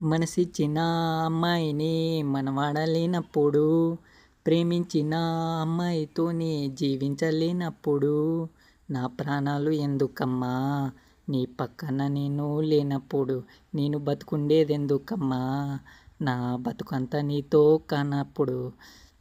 మనసిచ్చిన అమ్మాయిని మనవాడలేనప్పుడు, ప్రేమించిన అమ్మాయితోనే జీవించలేనప్పుడు, నా ప్రాణాలు ఎందుకమ్మా నీ పక్కన నేను లేనప్పుడు, నేను బతుకుండేదెందుకమ్మా నా బతుకంతా నీతో కానప్పుడు.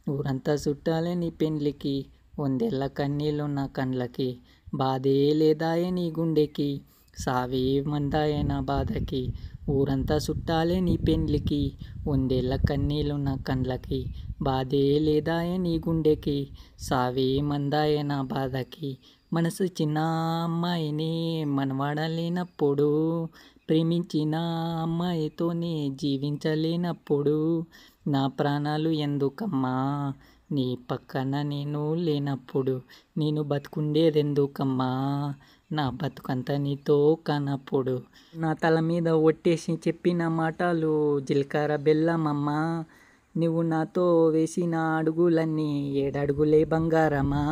ఊరంతా చుట్టాలే నీ పెండ్లికి, వందేళ్ల కన్నీళ్ళు నా కండ్లకి, బాధే లేదాయే నీ గుండెకి, సావే మందాయే నా బాధకి. ఊరంతా చుట్టాలే నీ పెండ్లికి, వందేళ్ల కన్నీళ్ళు నా కండ్లకి, బాధే లేదాయే నీ గుండెకి, సావే మందాయే నా బాధకి. మనసు చిన్న అమ్మాయిని మనవాడలేనప్పుడు, ప్రేమించిన అమ్మాయితోనే జీవించలేనప్పుడు, నా ప్రాణాలు ఎందుకమ్మా నీ పక్కన నేను లేనప్పుడు, నేను బతుకుండేదెందుకమ్మా నా బతుకంతా నీతో కానప్పుడు. నా తల మీద ఒట్టేసి చెప్పిన మాటలు జీలకర్ర బెల్లమమ్మా, నువ్వు నాతో వేసిన అడుగులన్నీ 7 అడుగులే బంగారమా,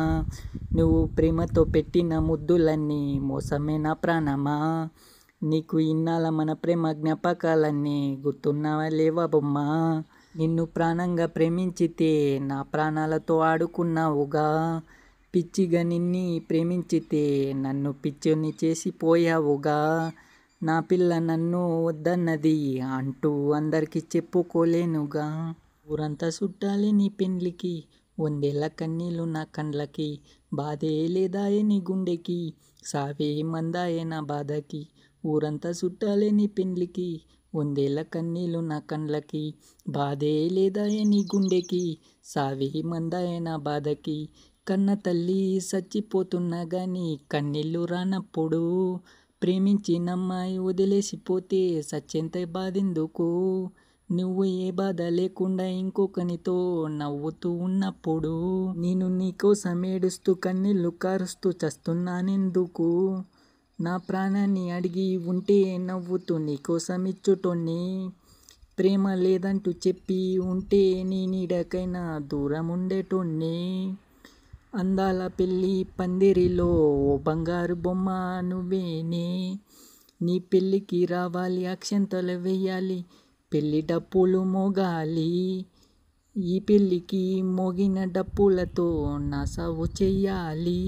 నువ్వు ప్రేమతో పెట్టిన ముద్దులన్నీ మోసమే నా ప్రాణమా, నీకు ఇన్నాళ్ళ మన ప్రేమ జ్ఞాపకాలన్నీ గుర్తున్నావా లేవా బొమ్మా, నిన్ను ప్రాణంగా ప్రేమించితే నా ప్రాణాలతో ఆడుకున్నావుగా, పిచ్చిగా నిన్ని ప్రేమించితే నన్ను పిచ్చోని చేసిపోయావుగా, నా పిల్ల నన్ను వద్దన్నది అంటూ అందరికీ చెప్పుకోలేనుగా. ఊరంతా చుట్టాలే నీ పెండ్లికి, వందేళ్ల కన్నీళ్ళు నా కండ్లకి, బాధే లేదాయే నీ గుండెకి, సావే మందాయే నా బాధకి. ఊరంతా చుట్టాలే నీ పెండ్లికి, వందేళ్ల కన్నీళ్ళు నా కండ్లకి, బాధే లేదాయే నీ గుండెకి, సావే మందాయే నా బాధకి. కన్న తల్లి చచ్చిపోతున్నా గాని కన్నీళ్ళు రానప్పుడు, ప్రేమించిన అమ్మాయి వదిలేసిపోతే సచ్చేంత బాధెందుకు, నువ్వు ఏ బాధ లేకుండా ఇంకొకనితో నవ్వుతూ ఉన్నప్పుడు, నేను నీకోసం ఏడుస్తూ కన్నీళ్ళు కారుస్తూ చస్తున్నానెందుకు, నా ప్రాణాన్ని అడిగి ఉంటే నవ్వుతూ నీకోసం ఇచ్చుటోన్ని, ప్రేమ లేదంటూ చెప్పి ఉంటే నీ నీడకైనా దూరం ఉండేటోన్ని. అందాల పెళ్ళి పందిరిలో ఓ బంగారు బొమ్మ నువ్వేనే, నీ పెళ్ళికి రావాలి అక్షంతలు వెయ్యాలి, పెళ్ళి డప్పులు మోగాలి, ఈ పెళ్ళికి మోగిన డప్పులతో నా సావు చెయ్యాలి.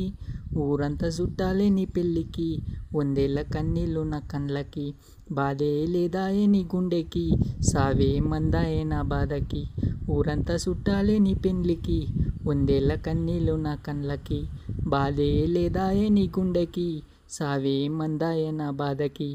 ఊరంతా చుట్టాలే నీ పెళ్ళికి, వందేళ్ల కన్నీళ్ళు నా కండ్లకి, బాధే లేదాయే నీ గుండెకి, సావే మందాయే నా బాధకి. ఊరంతా చుట్టాలే నీ పెండ్లికి, వందేళ్ల కన్నీళ్ళు నా కండ్లకి, బాధే లేదాయే నీ గుండెకి, సావే మందాయే నా బాధకి.